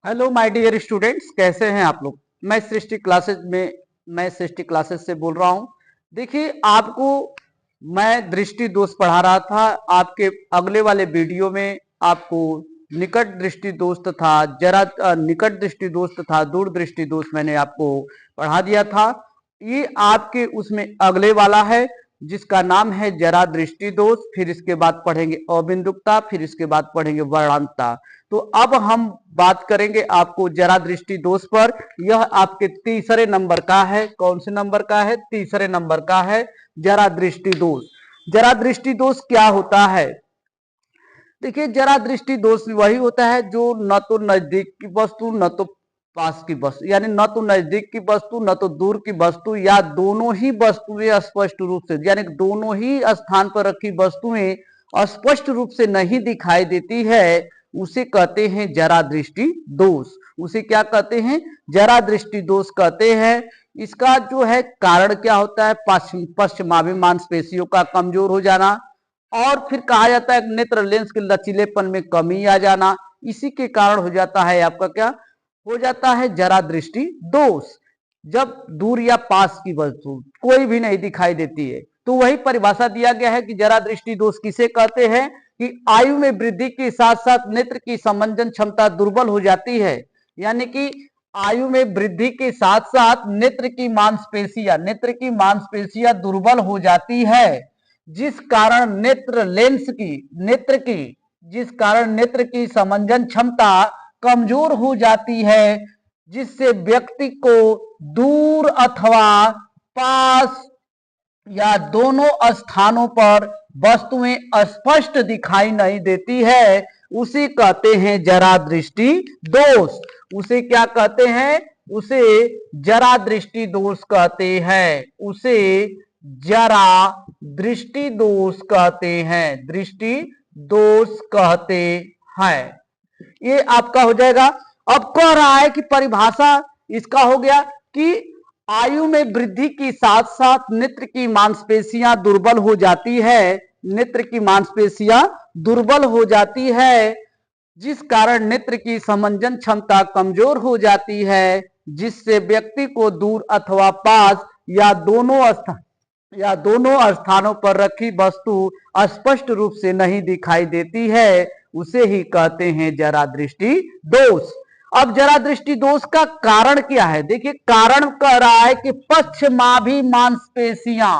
Hello my dear students, कैसे हैं आप लोग। मैं सृष्टि क्लासेस से बोल रहा हूं। देखिए, आपको मैं दृष्टि दोष पढ़ा रहा था। आपके अगले वाले वीडियो में आपको निकट दृष्टि दोष था, निकट दृष्टि दोष था, दूर दृष्टि दोष मैंने आपको पढ़ा दिया था। ये आपके उसमें अगले वाला है जिसका नाम है जरा दृष्टि दोष। फिर इसके बाद पढ़ेंगे अबिंदुकता, फिर इसके बाद पढ़ेंगे वर्णांतता। तो अब हम बात करेंगे आपको जरा दृष्टि दोष पर। यह आपके तीसरे नंबर का है। कौन से नंबर का है? तीसरे नंबर का है जरा दृष्टि दोष। जरा दृष्टि दोष क्या होता है? देखिए, जरा दृष्टि दोष वही होता है जो न तो नजदीक की वस्तु न तो पास की वस्तु, यानी न तो नजदीक की वस्तु न तो दूर की वस्तु, या दोनों ही वस्तुएं स्पष्ट रूप से, यानी दोनों ही स्थान पर रखी वस्तुएं स्पष्ट रूप से नहीं दिखाई देती है, उसे कहते हैं जरा दृष्टि दोष। उसे क्या कहते हैं? जरा दृष्टि दोष कहते हैं। इसका जो है कारण क्या होता है? पश्चिमाभि मांसपेशियों का कमजोर हो जाना, और फिर कहा जाता है नेत्र लेंस के लचीलेपन में कमी आ जाना। इसी के कारण हो जाता है आपका क्या हो जाता है? जरा दृष्टि दोष। जब दूर या पास की वस्तु कोई भी नहीं दिखाई देती है, तो वही परिभाषा दिया गया है कि जरा दृष्टि दोष किसे कहते हैं कि आयु में वृद्धि के साथ साथ नेत्र की समंजन क्षमता दुर्बल हो जाती है। यानी कि आयु में वृद्धि के साथ साथ नेत्र की मांसपेशियां दुर्बल हो जाती है, जिस कारण नेत्र की समंजन क्षमता कमजोर हो जाती है, जिससे व्यक्ति को दूर अथवा पास या दोनों स्थानों पर वस्तुएं स्पष्ट दिखाई नहीं देती है। उसे कहते हैं जरा दृष्टि दोष। उसे क्या कहते हैं? उसे जरा दृष्टि दोष कहते हैं। उसे जरा दृष्टि दोष कहते हैं। दृष्टि दोष कहते हैं। ये आपका हो जाएगा। अब कह रहा है कि परिभाषा इसका हो गया कि आयु में वृद्धि के साथ साथ नेत्र की मांसपेशियां दुर्बल हो जाती है। नेत्र की मांसपेशियां दुर्बल हो जाती है, जिस कारण नेत्र की समंजन क्षमता कमजोर हो जाती है, जिससे व्यक्ति को दूर अथवा पास या दोनों स्थानों पर रखी वस्तु स्पष्ट रूप से नहीं दिखाई देती है। उसे ही कहते हैं जरा दृष्टि दोष। अब जरा दृष्टि दोष का कारण क्या है? देखिए, कारण कह रहा है कि पश्चिमाभि मांसपेशियां,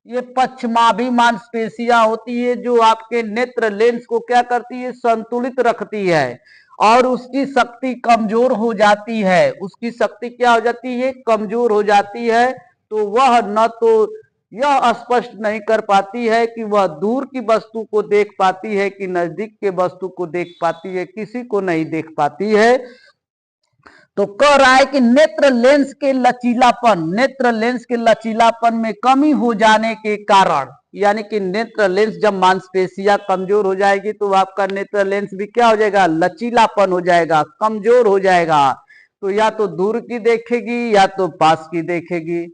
ये पश्चिमाभि मांसपेशियां होती है जो आपके नेत्र लेंस को क्या करती है? संतुलित रखती है, और उसकी शक्ति कमजोर हो जाती है। उसकी शक्ति क्या हो जाती है? कमजोर हो जाती है। तो वह न तो यह स्पष्ट नहीं कर पाती है कि वह दूर की वस्तु को देख पाती है कि नजदीक के वस्तु को देख पाती है, किसी को नहीं देख पाती है। तो कह रहा है कि नेत्र लेंस के लचीलापन में कमी हो जाने के कारण, यानी कि नेत्र लेंस जब मांसपेशियां कमजोर हो जाएगी तो आपका नेत्र लेंस भी क्या हो जाएगा? लचीलापन हो जाएगा, कमजोर हो जाएगा। तो या तो दूर की देखेगी या तो पास की देखेगी,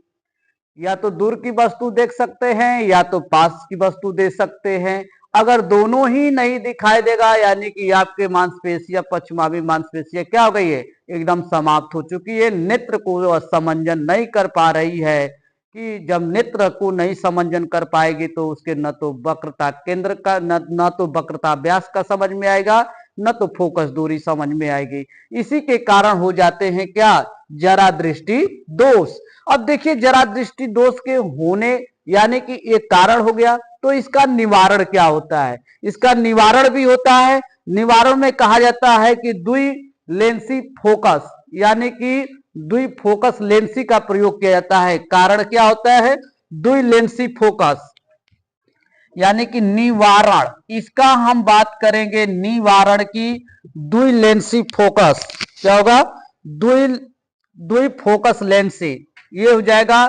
या तो दूर की वस्तु देख सकते हैं या तो पास की वस्तु देख सकते हैं। अगर दोनों ही नहीं दिखाई देगा, यानी कि आपके मांसपेशियां, पश्चिमाभि मांसपेशियां क्या हो गई है? एकदम समाप्त हो चुकी है। नेत्र को समंजन नहीं कर पा रही है, कि जब नेत्र को नहीं समंजन कर पाएगी तो उसके न तो वक्रता केंद्र का न तो वक्रता व्यास का समझ में आएगा, न तो फोकस दूरी समझ में आएगी। इसी के कारण हो जाते हैं क्या? जरा दृष्टि दोष। अब देखिए, जरा दृष्टि दोष के होने, यानी कि एक कारण हो गया, तो इसका निवारण क्या होता है? इसका निवारण भी होता है। निवारण में कहा जाता है कि द्विलेंसी फोकस, यानी कि द्विफोकस लेंसी का प्रयोग किया जाता है। कारण क्या होता है? द्विलेंसी फोकस, यानी कि निवारण। इसका हम बात करेंगे निवारण की। द्विलेंसी फोकस क्या होगा? द्विफोकस लेंसी, ये हो जाएगा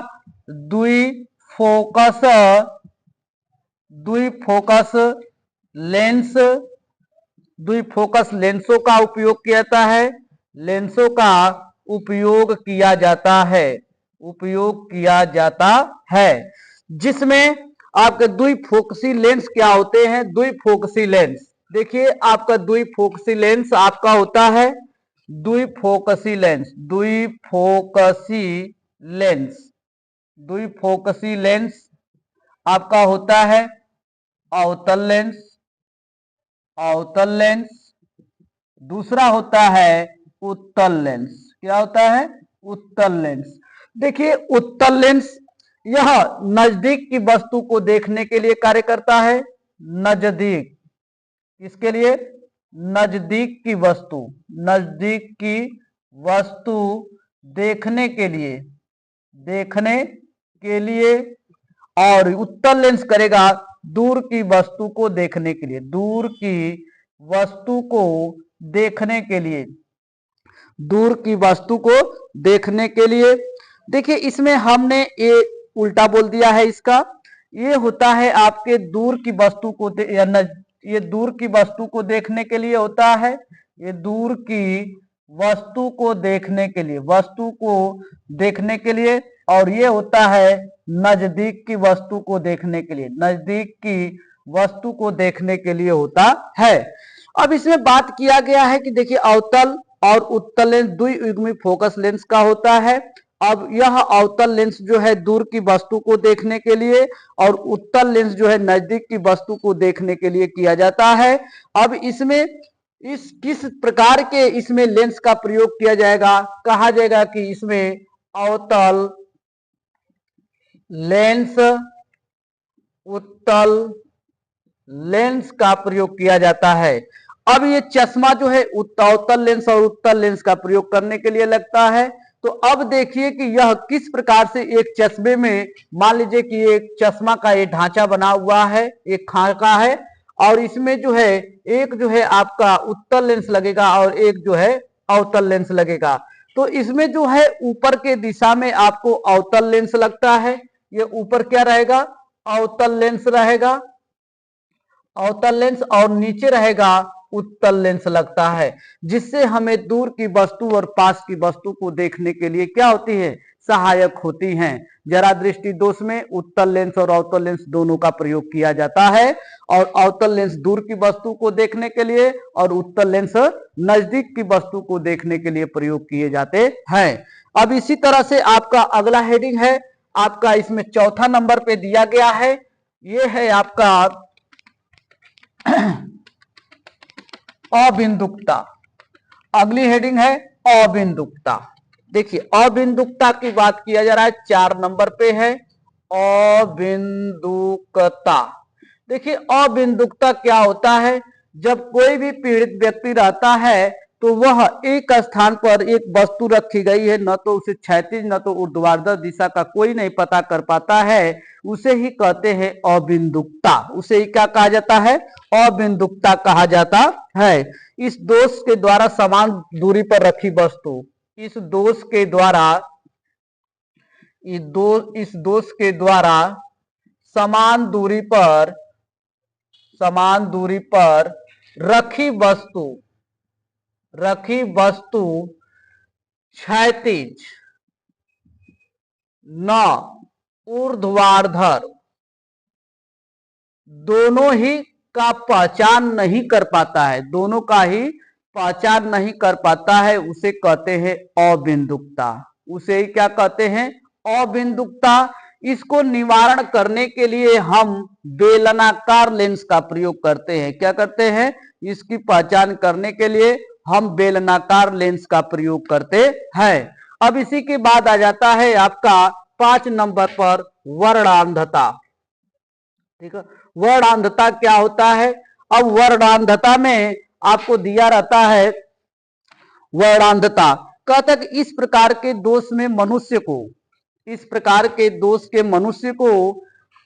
द्विफोकस द्विफोकस लेंस। द्विफोकस लेंसों का उपयोग किया जाता है। लेंसों का उपयोग किया जाता है, उपयोग किया जाता है, जिसमें आपके द्विफोकसी लेंस क्या होते हैं? द्विफोकसी लेंस, देखिए आपका द्विफोकसी लेंस आपका होता है द्विफोकसी लेंस, द्विफोकसी लेंस, द्विफोकसी लेंस आपका होता है अवतल लेंस, अवतल लेंस। दूसरा होता है उत्तल लेंस। क्या होता है? उत्तल लेंस। देखिए उत्तल लेंस यह नजदीक की वस्तु को देखने के लिए कार्य करता है। नजदीक, किसके लिए? नजदीक की वस्तु, नजदीक की वस्तु देखने के लिए, देखने के लिए। और उत्तल लेंस करेगा दूर की वस्तु को देखने के लिए, दूर की वस्तु को देखने के लिए, दूर की वस्तु को देखने के लिए। देखिए इसमें हमने ये उल्टा बोल दिया है इसका। ये होता है आपके दूर की वस्तु को ये दूर की वस्तु को देखने के लिए होता है, ये दूर की वस्तु को देखने के लिए, वस्तु को देखने के लिए। और ये होता है नजदीक की वस्तु को देखने के लिए, नजदीक की वस्तु को देखने के लिए होता है। अब इसमें बात किया गया है कि देखिए अवतल और उत्तल लेंस द्वियुग्मी फोकस लेंस का होता है। अब यह अवतल लेंस जो है दूर की वस्तु को देखने के लिए और उत्तल लेंस जो है नजदीक की वस्तु को देखने के लिए किया जाता है। अब इसमें इस किस प्रकार के इसमें लेंस का प्रयोग किया जाएगा? कहा जाएगा कि इसमें अवतल लेंस, उत्तल लेंस का प्रयोग किया जाता है। अब ये चश्मा जो है अवतल लेंस और उत्तल लेंस का प्रयोग करने के लिए लगता है। तो अब देखिए कि यह किस प्रकार से एक चश्मे में, मान लीजिए कि एक चश्मा का ये ढांचा बना हुआ है, एक खाका है, और इसमें जो है एक जो है आपका उत्तल लेंस लगेगा और एक जो है अवतल लेंस लगेगा। तो इसमें जो है ऊपर के दिशा में आपको अवतल लेंस लगता है, ये ऊपर क्या रहेगा? अवतल लेंस रहेगा, अवतल लेंस, और नीचे रहेगा उत्तल लेंस लगता है, जिससे हमें दूर की वस्तु और पास की वस्तु को देखने के लिए क्या होती है? सहायक होती हैं। जरा दृष्टि दोष में उत्तल लेंस और अवतल लेंस दोनों का प्रयोग किया जाता है, और अवतल लेंस दूर की वस्तु को देखने के लिए और उत्तल लेंस नजदीक की वस्तु को देखने के लिए प्रयोग किए जाते हैं। अब इसी तरह से आपका अगला हेडिंग है आपका, इसमें चौथा नंबर पे दिया गया है, ये है आपका अबिंदुकता। अगली हेडिंग है अबिंदुकता। देखिए अबिंदुकता की बात किया जा रहा है, 4 नंबर पे है अबिंदुकता। देखिए अबिंदुकता क्या होता है? जब कोई भी पीड़ित व्यक्ति रहता है तो वह एक स्थान पर एक वस्तु रखी गई है, न तो उसे क्षैतिज न तो ऊर्ध्वाधर दिशा का कोई नहीं पता कर पाता है, उसे ही कहते हैं अबिंदुकता। उसे ही क्या कहा जाता है? अबिंदुकता कहा जाता है। इस दोष के द्वारा समान दूरी पर रखी वस्तु, इस दोष के द्वारा, इस दोष के द्वारा समान दूरी पर, समान दूरी पर रखी वस्तु, रखी वस्तु क्षैतिज न ऊर्ध्वाधर दोनों ही का पहचान नहीं कर पाता है, दोनों का ही पहचान नहीं कर पाता है, उसे कहते हैं अबिंदुकता। उसे ही क्या कहते हैं? अबिंदुकता। इसको निवारण करने के लिए हम बेलनाकार लेंस का प्रयोग करते हैं। क्या करते हैं? इसकी पहचान करने के लिए हम बेलनाकार लेंस का प्रयोग करते हैं। अब इसी के बाद आ जाता है आपका 5 नंबर पर वर्णांधता। ठीक है, वर्णांधता क्या होता है? अब वर्णांधता में आपको दिया रहता है वर्णांधता, कहता कि इस प्रकार के दोष में मनुष्य को, इस प्रकार के दोष के मनुष्य को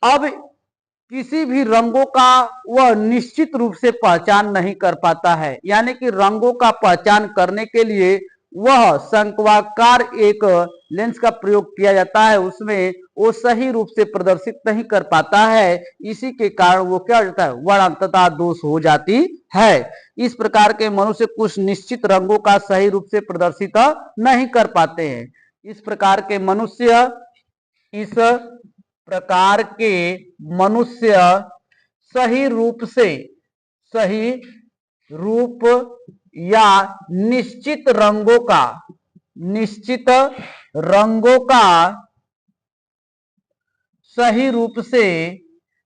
अब किसी भी रंगों का वह निश्चित रूप से पहचान नहीं कर पाता है। यानी कि रंगों का पहचान करने के लिए वह शंक्वाकार एक लेंस का प्रयोग किया जाता है, उसमें वो सही रूप से प्रदर्शित नहीं कर पाता है। इसी के कारण वो क्या हो जाता है? वर्णांधता दोष हो जाती है। इस प्रकार के मनुष्य कुछ निश्चित रंगों का सही रूप से प्रदर्शित नहीं कर पाते हैं। इस प्रकार के मनुष्य, इस प्रकार के मनुष्य सही रूप से, सही रूप या निश्चित रंगों का सही रूप से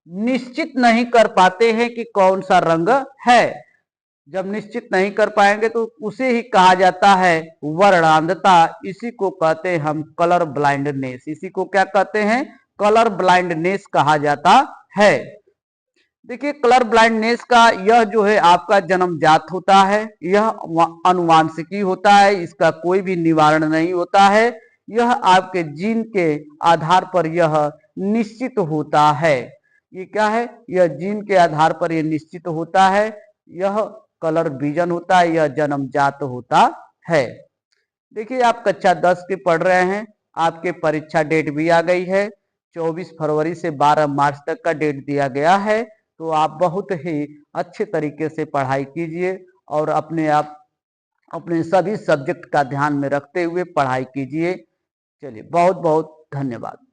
निश्चित नहीं कर पाते हैं कि कौन सा रंग है। जब निश्चित नहीं कर पाएंगे तो उसे ही कहा जाता है वर्णांधता। इसी को कहते हैं हम कलर ब्लाइंडनेस। इसी को क्या कहते हैं? कलर ब्लाइंडनेस कहा जाता है। देखिए, कलर ब्लाइंडनेस का यह जो है आपका जन्मजात होता है, यह अनुवांशिकी होता है, इसका कोई भी निवारण नहीं होता है। यह आपके जीन के आधार पर यह निश्चित होता है। ये क्या है? यह जीन के आधार पर यह निश्चित होता है। यह कलर विजन होता है, यह जन्मजात होता है। देखिए, आप कक्षा 10 के पढ़ रहे हैं, आपके परीक्षा डेट भी आ गई है। 24 फरवरी से 12 मार्च तक का डेट दिया गया है। तो आप बहुत ही अच्छे तरीके से पढ़ाई कीजिए और अपने सभी सब्जेक्ट का ध्यान में रखते हुए पढ़ाई कीजिए। चलिए, बहुत बहुत धन्यवाद।